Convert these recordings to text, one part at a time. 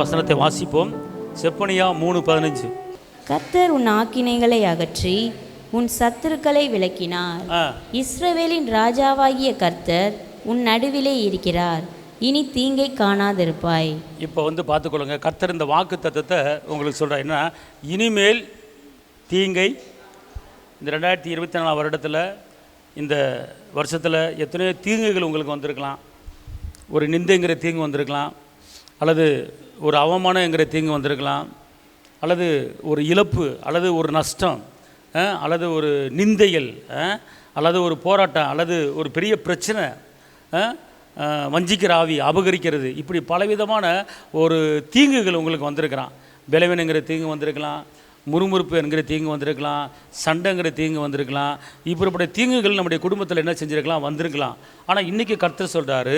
வசனத்தை வாசிப்போம். செப்பனியா 3:15. கர்த்தர் உன் ஆக்கினைகளை அகற்றி உன் சத்துருக்களை விலக்கினார். இஸ்ரவேலின் ராஜாவாகிய கர்த்தர் உன் நடுவிலே இருக்கிறார், இனி தீங்கை காணாதிருப்பாய். இப்போ பார்த்துக்கொள்ளுங்க, கர்த்தர் இந்த வாக்கு தத்தத்தை உங்களுக்கு சொல்கிறார். என்ன, இனிமேல் தீங்கை இந்த 2024 வருடத்தில், இந்த வருஷத்தில் எத்தனையோ தீங்குகள் உங்களுக்கு வந்திருக்கலாம். ஒரு நிந்தைங்கிற தீங்கு வந்திருக்கலாம், அல்லது ஒரு அவமானங்கிற தீங்கு வந்திருக்கலாம், அல்லது ஒரு இழப்பு, அல்லது ஒரு நஷ்டம், அல்லது ஒரு நிந்தைகள், அல்லது ஒரு போராட்டம், அல்லது ஒரு பெரிய பிரச்சனை, வஞ்சிக்கிற ஆவி, அபகரிக்கிறது, இப்படி பலவிதமான ஒரு தீங்குகள் உங்களுக்கு வந்திருக்கிறான். பலவீனங்கிற தீங்கு வந்திருக்கலாம், முறுமுறுப்பு என்கிற தீங்கு வந்திருக்கலாம், சண்டைங்கிற தீங்கு வந்திருக்கலாம். இப்படிப்பட்ட தீங்குகள் நம்முடைய குடும்பத்தில் என்ன செஞ்சுருக்கலாம், வந்திருக்கலாம். ஆனால் இன்றைக்கி கர்த்தர் சொல்கிறாரு,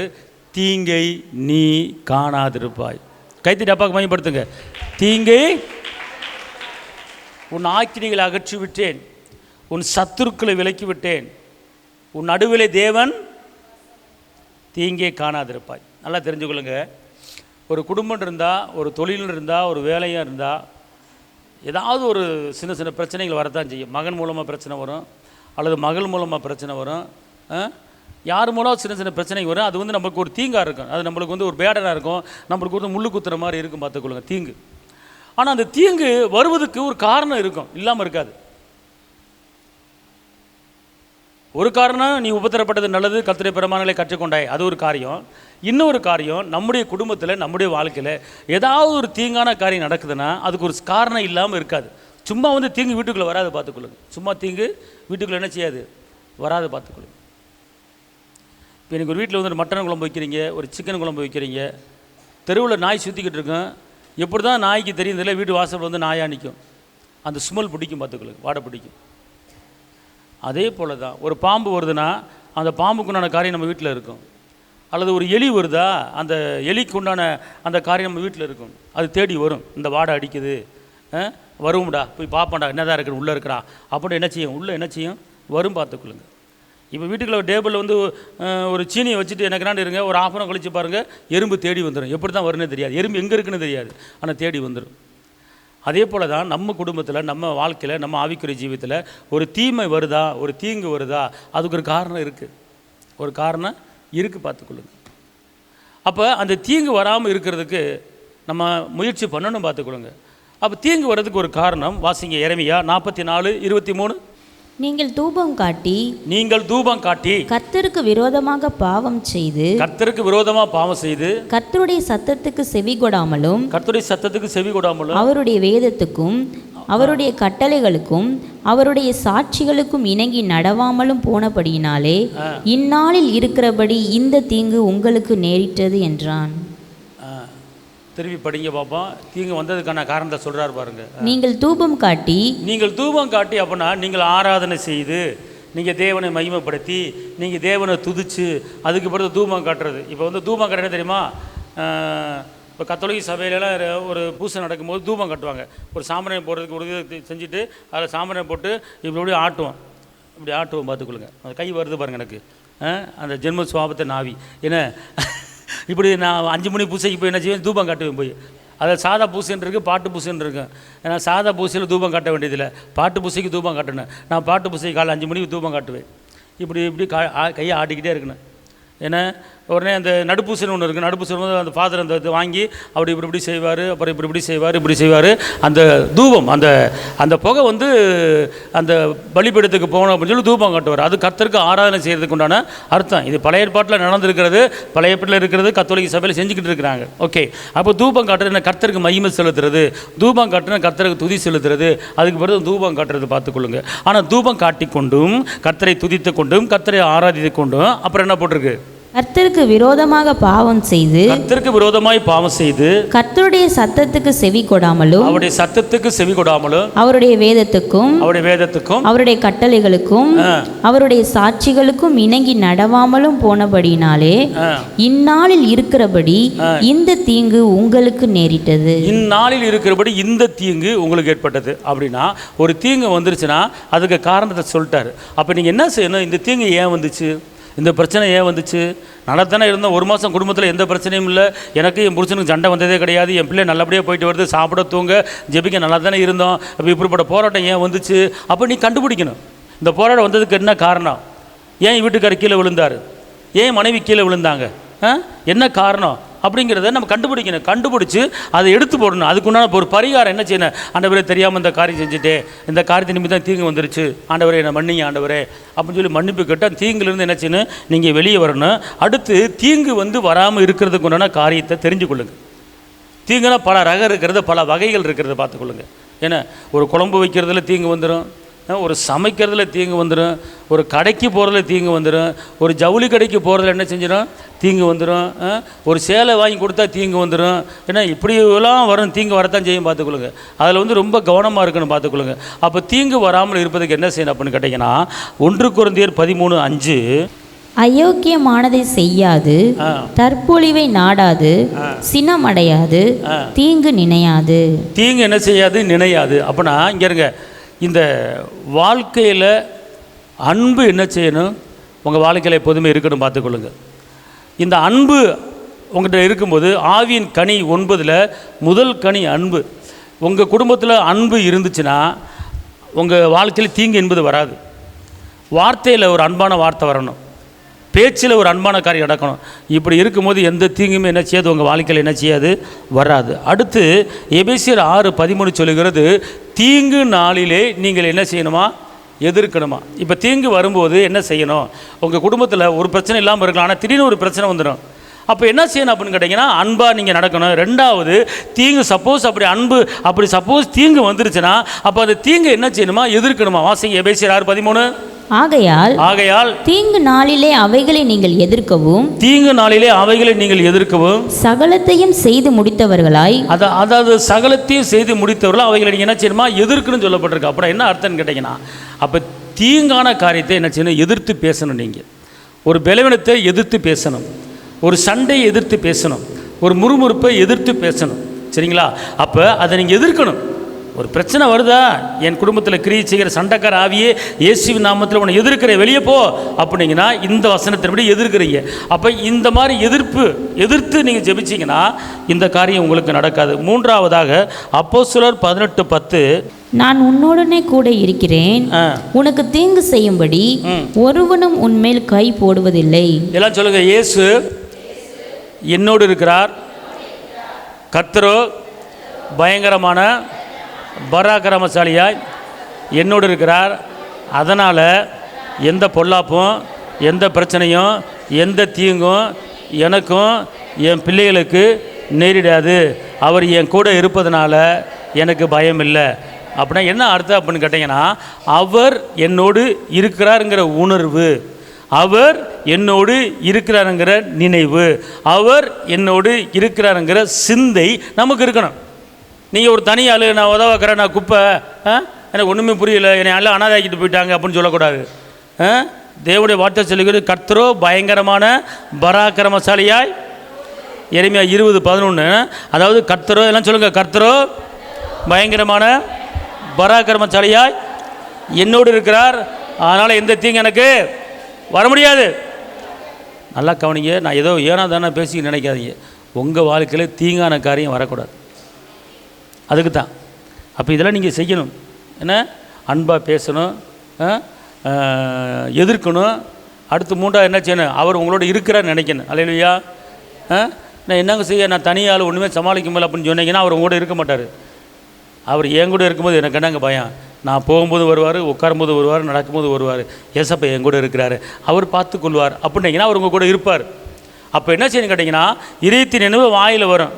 தீங்கை நீ காணாதிருப்பாய். கைத்தட்டி அப்பாவுக்கு மையப்படுத்துங்க. தீங்கை உன் ஆக்கினைகளை அகற்றி விட்டேன், உன் சத்துருக்களை விலக்கி விட்டேன், உன் நடுவிலே தேவன் தீங்கே காணாதிருப்பாய். நல்லா தெரிஞ்சுக்கொள்ளுங்க, ஒரு குடும்பம் இருந்தால், ஒரு தொழில் இருந்தால், ஒரு வேலையாக இருந்தால், ஏதாவது ஒரு சின்ன சின்ன பிரச்சனைகள் வரத்தான் செய்யும். மகன் மூலமாக பிரச்சனை வரும், அல்லது மகள் மூலமாக பிரச்சனை வரும், யார் மூலம் சின்ன சின்ன பிரச்சனை வரும். அது நம்மளுக்கு ஒரு தீங்காக இருக்கும், அது நம்மளுக்கு ஒரு பேடராக இருக்கும், நம்மளுக்கு முள்ளு குத்துற மாதிரி இருக்கும். பார்த்துக்கொள்ளுங்க, தீங்கு. ஆனால் அந்த தீங்கு வருவதுக்கு ஒரு காரணம் இருக்கும், இல்லாமல் இருக்காது. ஒரு காரணம், நீ உபத்திரப்பட்டது நல்லது, கர்த்தருடைய பிரமாணங்களை கற்றுக்கொண்டாய், அது ஒரு காரியம். இன்னொரு காரியம், நம்முடைய குடும்பத்தில், நம்முடைய வாழ்க்கையில் ஏதாவது ஒரு தீங்கான காரியம் நடக்குதுன்னா அதுக்கு ஒரு காரணம் இல்லாமல் இருக்காது. சும்மா தீங்கு வீட்டுக்குள்ளே வராது. பார்த்துக்கொள்ளுங்க, சும்மா தீங்கு வீட்டுக்குள்ளே என்ன செய்யாது, வராது. பார்த்துக்கொள்ளுங்க. இப்போ எனக்கு ஒரு வீட்டில் மட்டன் குழம்பு வைக்கிறீங்க, ஒரு சிக்கன் குழம்பு வைக்கிறீங்க, தெருவில் நாய் சுற்றிக்கிட்டு இருக்கோம். எப்படி தான் நாய்க்கு தெரியுதில்லை, வீட்டு வாசல் நாயாக நிற்கும், அந்த ஸ்மெல் பிடிக்கும். பார்த்துக்கொள்ளுங்க, வாடை பிடிக்கும். அதே போல் தான் ஒரு பாம்பு வருதுன்னா அந்த பாம்புக்குண்டான காரியம் நம்ம வீட்டில் இருக்கும். அல்லது ஒரு எலி வருதா, அந்த எலிக்கு உண்டான அந்த காரியம் நம்ம வீட்டில் இருக்கும். அது தேடி வரும், இந்த வாடை அடிக்குது, வரும்டா, போய் பார்ப்போம்டா, என்னதான் இருக்குது, உள்ளே இருக்கிறா அப்படின்னு என்ன செய்யும், உள்ளே என்ன செய்யும், வரும். பார்த்துக்கொள்ளுங்க. இப்போ வீட்டுக்குள்ள டேபிளில் ஒரு சீனியை வச்சுட்டு எனக்குனாண்டு இருங்க, ஒரு ½ கழிச்சு பாருங்கள், எறும்பு தேடி வந்துடும். எப்படி தான் வரும்னு தெரியாது, எறும்பு எங்கே இருக்குன்னு தெரியாது, ஆனால் தேடி வந்துடும். அதே போல் தான் நம்ம குடும்பத்தில், நம்ம வாழ்க்கையில், நம்ம ஆவிக்குரிய ஜீவியத்தில் ஒரு தீமை வருதா, ஒரு தீங்கு வருதா, அதுக்கு ஒரு காரணம் இருக்குது, ஒரு காரணம் இருக்குது. பார்த்துக்கொள்ளுங்க. அப்போ அந்த தீங்கு வராமல் இருக்கிறதுக்கு நம்ம முயற்சி பண்ணணும். பார்த்துக்கொள்ளுங்க. அப்போ தீங்கு வர்றதுக்கு ஒரு காரணம் வாசிங்க, எரேமியா 44:23. நீங்கள் தூபம் காட்டி கர்த்தருக்கு விரோதமாக பாவம் செய்து கர்த்தருடைய சத்தத்துக்கு செவி கொடாமலும் அவருடைய வேதத்துக்கும் அவருடைய கட்டளைகளுக்கும் அவருடைய சாட்சிகளுக்கும் இணங்கி நடவாமலும் போனபடியினாலே இந்நாளில் இருக்கிறபடி இந்த தீங்கு உங்களுக்கு நேரிட்டது என்றான். திருப்பி படிங்க பாப்போம். தீங்கு வந்ததுக்கான காரணத்தை சொல்கிறார் பாருங்க. நீங்கள் தூபம் காட்டி அப்படின்னா நீங்கள் ஆராதனை செய்து, நீங்கள் தேவனை மகிமைப்படுத்தி, நீங்கள் தேவனை துதிச்சு, அதுக்கு பிறகு தூபம் காட்டுறது. இப்போ தூபம் காட்டுறது தெரியுமா? இப்போ கத்தோலிக்க சபையிலலாம் ஒரு பூசை நடக்கும்போது தூபம் கட்டுவாங்க. ஒரு சாம்பிராணி போடுறதுக்கு ஒரு இது செஞ்சுட்டு அதில் சாம்பிராணி போட்டு இப்படி ஆட்டுவோம், இப்படி ஆட்டுவோம். பார்த்துக்கொள்ளுங்க, அந்த கை வருது பாருங்க எனக்கு, அந்த ஜென்ம சுவாபத்தை நாவி. ஏன்னா இப்படி நான் 5 மணி பூசைக்கு போய் என்ன செய்வேன், தூபம் காட்டுவேன் போய். அதில் சாதா பூசைன்னு இருக்குது, பாட்டு பூசைன்னு இருக்கும். ஏன்னா சாதா பூசையில் தூபம் காட்ட வேண்டியதில்லை, பாட்டு பூசைக்கு தூபம் காட்டணும். நான் பாட்டு பூசைக்கு காலை 5 மணிக்கு தூபம் காட்டுவேன். இப்படி கையை ஆட்டிக்கிட்டே இருக்கணும். ஏன்னா உடனே அந்த நடுப்பூசைன்னு ஒன்று இருக்குது, நடுப்பூசை அந்த ஃபாதர் அந்த இது வாங்கி அப்படி இப்படி செய்வார், அப்புறம் இப்படி செய்வார். அந்த தூபம், அந்த புகை அந்த பலிபீடத்துக்கு போகணும் அப்படின்னு சொல்லி தூபம் காட்டுவார். அது கர்த்தருக்கு ஆராதனை செய்கிறதுக்கு உண்டான அர்த்தம். இது பழைய ஏற்பாட்டில் நடந்திருக்கிறது, பழைய ஏற்பாட்டில் இருக்கிறது, கத்தோலிக்க சபையில் செஞ்சுக்கிட்டு இருக்கிறாங்க. ஓகே, அப்போ தூபம் காட்டுறது கர்த்தருக்கு மகிமை செலுத்துறது, தூபம் காட்டுறது கர்த்தருக்கு துதி செலுத்துறது, அதுக்கு பிறகு தூபம் காட்டுறது. பார்த்துக்கொள்ளுங்க. ஆனால் தூபம் காட்டி கொண்டும் கர்த்தரை துதித்து கொண்டும் கர்த்தரை ஆராதித்து கொண்டும் அப்புறம் என்ன போட்டிருக்கு, கர்த்தருக்கு விரோதமாக பாவம் செய்து கர்த்தருடைய சத்தத்துக்கு செவி கொடாமலும் அவருடைய வேதத்துக்கும் அவருடைய கட்டளைகளுக்கும் அவருடைய சாட்சிகளுக்கும் இணங்கி நடவாமலும் போனபடினாலே இந்நாளில் இருக்கிறபடி இந்த தீங்கு உங்களுக்கு நேரிட்டது. இந்நாளில் இருக்கிறபடி இந்த தீங்கு உங்களுக்கு ஏற்பட்டது. அப்படின்னா ஒரு தீங்கு வந்துருச்சுன்னா அதுக்கு காரணத்தை சொல்லிட்டாரு. அப்ப நீங்க என்ன செய்யணும், இந்த தீங்கு ஏன் வந்துச்சு, இந்த பிரச்சனை ஏன் வந்துச்சு? நல்லா தானே இருந்தோம், 1 மாதம் குடும்பத்தில் எந்த பிரச்சனையும் இல்லை, எனக்கு என் புருஷனுக்கு சண்டை வந்ததே கிடையாது, என் பிள்ளை நல்லபடியாக போயிட்டு வருது, சாப்பிட தூங்க ஜெபிக்க நல்லா தானே இருந்தோம், அப்போ இப்படிப்பட்ட போராட்டம் ஏன் வந்துச்சு? அப்போ நீ கண்டுபிடிக்கணும் இந்த போராட்டம் வந்ததுக்கு என்ன காரணம். ஏன் வீட்டுக்காரர் கீழே விழுந்தார், ஏன் மனைவி கீழே விழுந்தாங்க, என்ன காரணம் அப்படிங்கிறத நம்ம கண்டுபிடிக்கணும். கண்டுபிடிச்சி அதை எடுத்து போடணும். அதுக்குண்டான ஒரு பரிகாரம் என்ன செய்யணும்? ஆண்டவரே தெரியாமல் இந்த காரியம் செஞ்சுட்டே, இந்த காரியத்தை நிமித்தம் தீங்கு வந்துருச்சு, ஆண்டவரே என்னை மன்னிங்க ஆண்டவரே அப்படின்னு சொல்லி மன்னிப்பு கேட்டால் தீங்குலேருந்து என்ன செய்யணும்? நீங்கள் வெளியே வரணும். அடுத்து தீங்கு வராமல் இருக்கிறதுக்கு உண்டான காரியத்தை தெரிஞ்சு கொள்ளுங்கள். தீங்குனா பல ரகம் இருக்கிறது, பல வகைகள் இருக்கிறத பார்த்துக்கொள்ளுங்க. ஏன்னா ஒரு குழம்பு வைக்கிறதுல தீங்கு வந்துடும், ஒரு சமைக்கிறதுல தீங்கு வந்துடும், ஒரு கடைக்கு போகிறதுல தீங்கு வந்துடும், ஒரு ஜவுளி கடைக்கு போகிறதுல என்ன செஞ்சிடும்? தீங்கு வந்துடும். ஒரு சேலை வாங்கி கொடுத்தா தீங்கு வந்துடும். ஏன்னா இப்படியெல்லாம் வரும், தீங்கு வரத்தான் செய்யும் பார்த்துக்கொள்ளுங்க. அதில் ரொம்ப கவனமாக இருக்கணும் பார்த்துக்கொள்ளுங்க. அப்போ தீங்கு வராமல் இருப்பதுக்கு என்ன செய்யணும் அப்படின்னு கேட்டிங்கன்னா 1 கொரிந்தியர் 13:5 அயோக்கியமானதை செய்யாது, தற்பொழிவை நாடாது, சினமடையாது, தீங்கு நினையாது. தீங்கு என்ன செய்யாது? நினையாது. அப்படின்னா இங்கே இருங்க, இந்த வாழ்க்கையில் அன்பு என்ன செய்யணும்? உங்கள் வாழ்க்கையில் எப்போதுமே இருக்கணும் பார்த்துக்கொள்ளுங்க. இந்த அன்பு உங்கள்கிட்ட இருக்கும்போது ஆவியின் கனி 9 முதல் கனி அன்பு. உங்கள் குடும்பத்தில் அன்பு இருந்துச்சுன்னா உங்கள் வாழ்க்கையில் தீங்கு என்பது வராது. வார்த்தையில் ஒரு அன்பான வார்த்தை வரணும், பேச்சில் ஒரு அன்பான காரியம் நடக்கணும். இப்படி இருக்கும்போது எந்த தீங்குமே என்ன செய்யாது? உங்கள் வாழ்க்கையில் என்ன செய்யாது? வராது. அடுத்து எபேசியர் 6:13 சொல்லுகிறது, தீங்கு நாளிலே நீங்கள் என்ன செய்யணுமா? எதிர்க்கணுமா. இப்போ தீங்கு வரும்போது என்ன செய்யணும்? உங்கள் குடும்பத்தில் ஒரு பிரச்சனை இல்லாமல் இருக்கலாம், ஆனால் திடீர்னு ஒரு பிரச்சனை வந்துடும். அப்போ என்ன செய்யணும் அப்படின்னு கேட்டிங்கன்னா அன்பாக நீங்கள் நடக்கணும். 2வது, தீங்கு சப்போஸ் அப்படி சப்போஸ் தீங்கு வந்துருச்சுன்னா அப்போ அந்த தீங்கு என்ன செய்யணுமா? எதிர்க்கணுமா. வாசிங்க எபேசியர் 6:13. ஆகையால் தீங்கு நாளிலே அவைகளை நீங்கள் எதிர்க்கவும் சகலத்தையும் செய்து முடித்தவர்களாய், அதாவது சகலத்தையும் செய்து முடித்தவர்களாய் அவைகளை நீங்கள் என்ன செய்யணுமா? எதிர்க்கணும்னு சொல்லப்பட்டிருக்கு. அப்புறம் என்ன அர்த்தம்னு கேட்டிங்கன்னா அப்போ தீங்கான காரியத்தை என்ன செய்யணும்? எதிர்த்து பேசணும். நீங்கள் ஒரு பலவீனத்தை எதிர்த்து பேசணும், ஒரு சண்டையை எதிர்த்து பேசணும், ஒரு முறுமுறுப்பை எதிர்த்து பேசணும். சரிங்களா? அப்போ அதை நீங்கள் எதிர்க்கணும். ஒரு பிரச்சனை வருதா, என் குடும்பத்தில் கிரியை செய்கிற சண்டைக்கார ஆவியே இயேசுவின் நாமத்தில் உன்னை எதிர்க்கிற, வெளியே போ அப்படிங்கன்னா இந்த வசனத்தின்படி எதிர்க்கிறீங்க. அப்போ இந்த மாதிரி எதிர்த்து நீங்கள் ஜெபிச்சிங்கன்னா இந்த காரியம் உங்களுக்கு நடக்காது. 3வதாக அப்போஸ்தலர் 18:10 நான் உன்னோடனே கூட இருக்கிறேன், உனக்கு தீங்கு செய்யும்படி ஒருவனும் உன்மேல் கை போடுவதில்லை. எல்லாம் சொல்லுங்க, இயேசு என்னோடு இருக்கிறார், கர்த்தரோ பயங்கரமான பராக்கிரமசாலியாய் என்னோடு இருக்கிறார். அதனால் எந்த பொல்லாப்பும், எந்த பிரச்சனையும், எந்த தீங்கும் எனக்கும் என் பிள்ளைகளுக்கு நேரிடாது. அவர் என் கூட இருப்பதனால எனக்கு பயம் இல்லை. அப்படின்னா என்ன அர்த்தம் அப்படின்னு கேட்டிங்கன்னா அவர் என்னோடு இருக்கிறாருங்கிற உணர்வு, அவர் என்னோடு இருக்கிறாருங்கிற நினைவு, அவர் என்னோடு இருக்கிறாருங்கிற சிந்தை நமக்கு இருக்கணும். நீங்கள் ஒரு தனி ஆள், நான் உதவாக்கிறேன், நான் குப்பை, எனக்கு ஒன்றுமே புரியல, என்னை எல்லாம் அனாதாக்கிட்டு போயிட்டாங்க அப்படின்னு சொல்லக்கூடாது. தேவனுடைய வார்த்தை சொல்லுகிறது, கர்த்தரோ பயங்கரமான பராக்கிரமசாலியாய். எரேமியா 20:11. அதாவது கர்த்தரோ, எல்லாம் சொல்லுங்கள், கர்த்தரோ பயங்கரமான பராக்கிரமசாலியாய் என்னோடு இருக்கிறார், அதனால் எந்த தீங்கு எனக்கு வர முடியாது. நல்லா கவனிங்க, நான் ஏதோ ஏனா தானே பேசி நினைக்காதீங்க. உங்கள் வாழ்க்கையில் தீங்கான காரியம் வரக்கூடாது. அதுக்கு தான் அப்போ இதெல்லாம் நீங்கள் செய்யணும். என்ன? அன்பாக பேசணும், எதிர்க்கணும். அடுத்து 3வது என்ன செய்யணும்? அவர் உங்களோட இருக்கிறான்னு நினைக்கணும். அல்லேலூயா. நான் என்னங்க செய்ய, நான் தனியால் ஒன்றுமே சமாளிக்க முடியல அப்படின்னு சொன்னீங்கன்னா அவர் உங்களோட இருக்க மாட்டார். அவர் என் கூட இருக்கும்போது எனக்கு என்னங்க பயம்? நான் போகும்போது வருவார், உட்காரும்போது வருவார், நடக்கும்போது வருவார். ஏசப்பா என் கூட இருக்கிறாரு, அவர் பார்த்துக்கொள்வார் அப்படின்னீங்கன்னா அவர் உங்கள் கூட இருப்பார். அப்போ என்ன செய்யணும் கேட்டிங்கன்னா இதயத்தின் நினைவு வாயில் வரும்.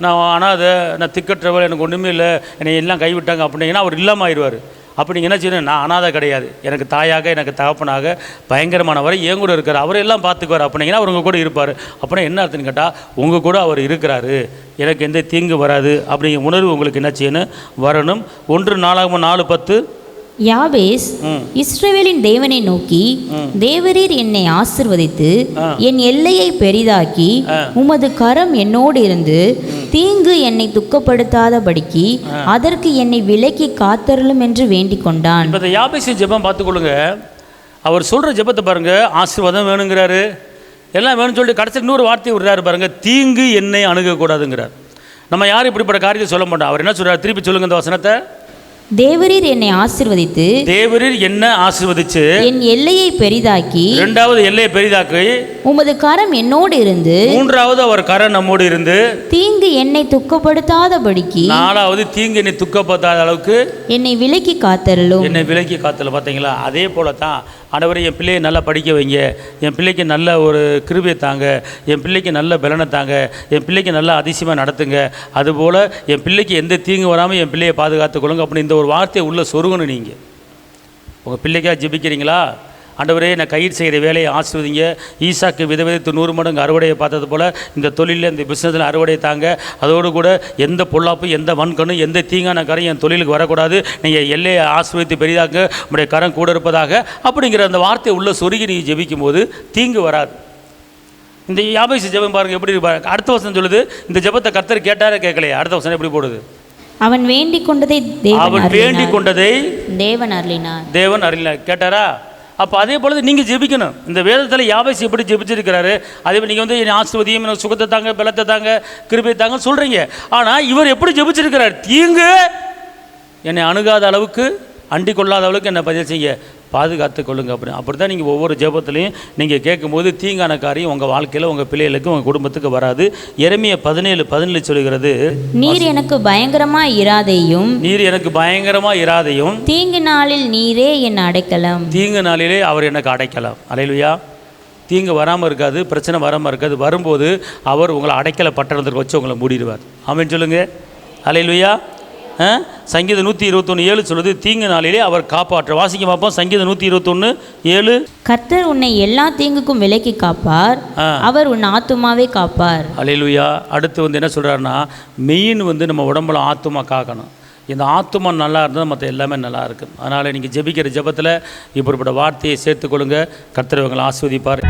நான் அனாதை, நான் திக்கற்றவள், எனக்கு ஒன்றுமே இல்லை, என்னை எல்லாம் கைவிட்டாங்க அப்படின்னீங்கன்னா அவர் இல்லாமல் ஆயிடுவார். அப்போ நீங்கள் என்ன செய்யணும்? நான் அனாதை கிடையாது, எனக்கு தாயாக, எனக்கு தகப்பனாக பயங்கரமானவரை என் கூட இருக்கார், அவரெல்லாம் பார்த்துக்குவார் அப்படின்னீங்கன்னா அவர் உங்கள் கூட இருப்பார். அப்படின்னா என்ன அர்த்தம்னு கேட்டால் உங்கள் கூட அவர் இருக்கிறாரு, எனக்கு எந்த தீங்கு வராது அப்படிங்கிற உணர்வு உங்களுக்கு என்ன செய்யணும்? வரணும். 1 நாளாகமம் 4:10 யாபேஸ் இஸ்ரவேலின் தேவனை நோக்கி, தேவரீர் என்னை ஆசீர்வதித்து என் எல்லையை பெரிதாக்கி உமது கரம் என்னோடு இருந்து தீங்கு என்னை துக்கப்படுத்தாதபடிக்கு அதற்கு என்னை விலக்கி காத்தருளும் என்று வேண்டிக் கொண்டான். இப்போ யாபேஸ் ஜெபம் பார்த்துக்கொள்ளுங்க. அவர் சொல்கிற ஜெபத்தை பாருங்கள், ஆசீர்வாதம் வேணுங்கிறாரு, எல்லாம் வேணும்னு சொல்லிட்டு கடைசி இன்னொரு வார்த்தையை விடுறாரு பாருங்கள், தீங்கு என்னை அணுகக்கூடாதுங்கிறார். நம்ம யாரும் இப்படிப்பட்ட காரியத்தை சொல்ல மாட்டோம். அவர் என்ன சொல்கிறார், திருப்பி சொல்லுங்க இந்த வசனத்தை. தேவரீர் என்னை ஆசீர்வதித்து, தேவரீர் என்ன ஆசீர்வதிச்சு என் எல்லையை பெரிதாக்கி, இரண்டாவது எல்லையை பெரிதாக்கி, உமது கரம் என்னோடு இருந்து, மூன்றாவது அவர் கரம் நம்மோடு இருந்து, தீங்கு என்னை துக்கப்படுத்தாதபடிக்கு, நாலாவது தீங்கு என்னை துக்கப்படுத்தாத அளவுக்கு என்னை விலக்கி காத்தருளும். என்னை விலக்கி காத்தல. பார்த்தீங்களா, அதே போல தான் ஆண்டவரே என் பிள்ளையை நல்லா படிக்க வைங்க, என் பிள்ளைக்கு நல்ல ஒரு கிருபையை தாங்க, என் பிள்ளைக்கு நல்ல பலனை தாங்க, என் பிள்ளைக்கு நல்லா அதிசயமாக நடத்துங்க, அதுபோல் என் பிள்ளைக்கு எந்த தீங்கு வராமல் என் பிள்ளையை பாதுகாத்துக்கொள்ளுங்க அப்படின்னு இந்த ஒரு வார்த்தையை உள்ள சொருகணும். நீங்கள் உங்கள் பிள்ளைக்காக ஜெபிக்கிறீங்களா, ஆண்டவரே நான் கையில் செய்கிற வேலையை ஆசீர்வதிங்க, ஈசாக்கு விதவிதத்து 100 மடங்கு அறுவடையை பார்த்தது போல் இந்த தொழிலில் இந்த பிஸ்னஸில் அறுவடை தாங்க, அதோடு கூட எந்த பொல்லாப்பு எந்த வன்கணும் எந்த தீங்கான காரம் என் தொழிலுக்கு வரக்கூடாது, நீங்கள் எல்லையை ஆசீர்வதித்து பெரிதாக உங்களுடைய கரம் கூட இருப்பதாக அப்படிங்கிற அந்த வார்த்தையை உள்ள சொருகி நீங்கள் ஜெபிக்கும் போது தீங்கு வராது. இந்த யாபேசு ஜெபம் பாருங்கள் எப்படி இருப்பாங்க. அடுத்த வசனம் சொல்லுது, இந்த ஜெபத்தை கர்த்தர் கேட்டாரே கேட்கலையே, அடுத்த வசனம் எப்படி போடுது, அவன் வேண்டிக் கொண்டதை தேவன் அருளினார். தேவன் அருளினார். கேட்டாரா? அப்போ அதே போல நீங்கள் ஜெபிக்கணும். இந்த வேதத்தில் யாபேசு எப்படி ஜெபிச்சிருக்கிறாரு, அதே போல் நீங்கள் என் ஆசீர்வதியும் எனக்கு சுகத்தை தாங்க, பலத்தை தாங்க, கிருபை தாங்க சொல்கிறீங்க. ஆனால் இவர் எப்படி ஜெபிச்சிருக்கிறார், தீங்கு என்னை அணுகாத அளவுக்கு, அண்டி கொள்ளாத அளவுக்கு என்னை பதில் செய்ய பாதுகாத்து கொள்ளுங்க அப்படின்னு. அப்படி தான் நீங்கள் ஒவ்வொரு ஜெபத்துலையும் நீங்கள் கேட்கும்போது தீங்கான காரியம் உங்கள் வாழ்க்கையில் உங்கள் பிள்ளைகளுக்கு உங்கள் குடும்பத்துக்கு வராது. எரேமியா 17:17 சொல்கிறது, நீர் எனக்கு பயங்கரமாக இராதையும், நீர் எனக்கு பயங்கரமாக இராதையும், தீங்கு நாளில் நீரே என் அடைக்கலம். தீங்கு நாளிலே அவர் எனக்கு அடைக்கலாம். அல்லேலூயா. தீங்கு வராமல் இருக்காது, பிரச்சனை வராமல் இருக்காது. வரும்போது அவர் உங்களை அடைக்கல பட்டணத்திற்கு வச்சு உங்களை மூடிடுவார். ஆமென் சொல்லுங்கள். அல்லேலூயா. சங்கீதம் 121:7 சொல்லுது, தீங்கு நாளிலே அவர் காப்பாற்ற. வாசிக்க பார்ப்போம். சங்கீதம் 121:7, கர்த்தர் உன்னை எல்லா தீங்குக்கும் விலக்கி காப்பார், அவர் உன் ஆத்துமாவை காப்பார். அல்லேலூயா. அடுத்து என்ன சொல்கிறாருன்னா, மெயின் நம்ம உடம்புல ஆத்துமா காக்கணும். இந்த ஆத்துமா நல்லா இருந்தால் மற்ற எல்லாமே நல்லா இருக்கும். அதனால் நீங்கள் ஜெபிக்கிற ஜெபத்தில் இப்படிப்பட்ட வார்த்தையை சேர்த்துக்கொள்ளுங்க. கர்த்தர் உங்களை ஆசீர்வதிப்பார்.